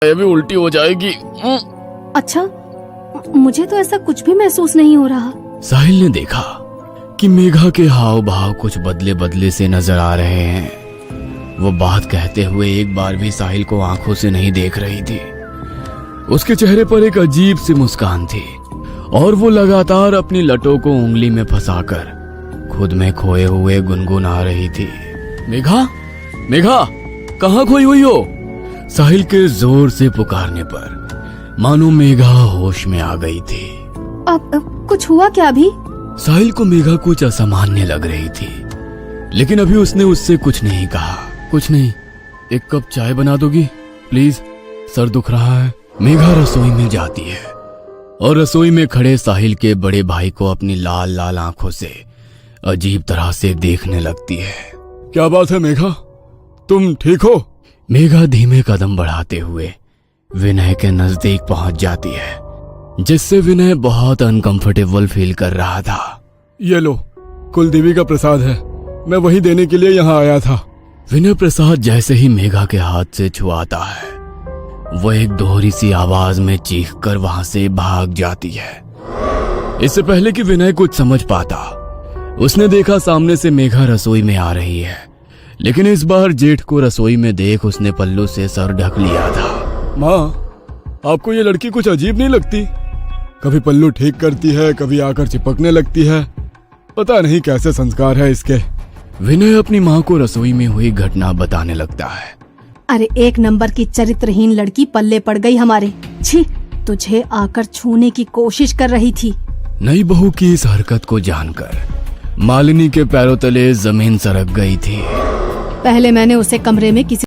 ये भी उल्टी हो जाएगी। अच्छा, मुझे तो ऐसा कुछ भी महसूस नहीं हो रहा। साहिल ने देखा कि मेघा के हाव भाव कुछ बदले बदले से नजर आ रहे हैं। वो बात कहते हुए एक बार भी साहिल को आंखों से नहीं देख रही थी। उसके चेहरे पर एक अजीब सी मुस्कान थी और वो लगातार अपनी लटों को उंगली में फंसाकर खुद में खोए हुए गुनगुना रही थी। मेघा, मेघा, कहाँ खोई हुई हो? साहिल के जोर से पुकारने पर मानो मेघा होश में आ गई थी। अब कुछ हुआ क्या अभी? साहिल को मेघा कुछ असामान्य लग रही थी, लेकिन अभी उसने उससे कुछ नहीं कहा। कुछ नहीं, एक कप चाय बना दोगी प्लीज, सर दुख रहा है। मेघा रसोई में जाती है और रसोई में खड़े साहिल के बड़े भाई को अपनी लाल लाल आंखों से अजीब तरह से देखने लगती है। क्या बात है मेघा, तुम ठीक हो? मेघा धीमे कदम बढ़ाते हुए विनय के नजदीक पहुंच जाती है, जिससे विनय बहुत अनकंफर्टेबल फील कर रहा था। ये लो, कुलदेवी का प्रसाद है, मैं वही देने के लिए यहाँ आया था। विनय प्रसाद जैसे ही मेघा के हाथ से छुआता है, वो एक दोहरी सी आवाज में चीख कर वहां से भाग जाती है। इससे पहले कि विनय कुछ समझ पाता, उसने देखा सामने से मेघा रसोई में आ रही है, लेकिन इस बार जेठ को रसोई में देख उसने पल्लू से सर ढक लिया था। माँ, आपको ये लड़की कुछ अजीब नहीं लगती? कभी पल्लू ठीक करती है, कभी आकर चिपकने लगती है, पता नहीं कैसे संस्कार है इसके। विनय अपनी माँ को रसोई में हुई घटना बताने लगता है। अरे एक नंबर की चरित्रहीन लड़की पल्ले पड़ गई हमारे। छी, तुझे आकर छूने की कोशिश कर रही थी। नई बहू की इस हरकत को जानकर मालिनी के पैरों तले जमीन सरक गई थी। पहले मैंने उसे कमरे में किसी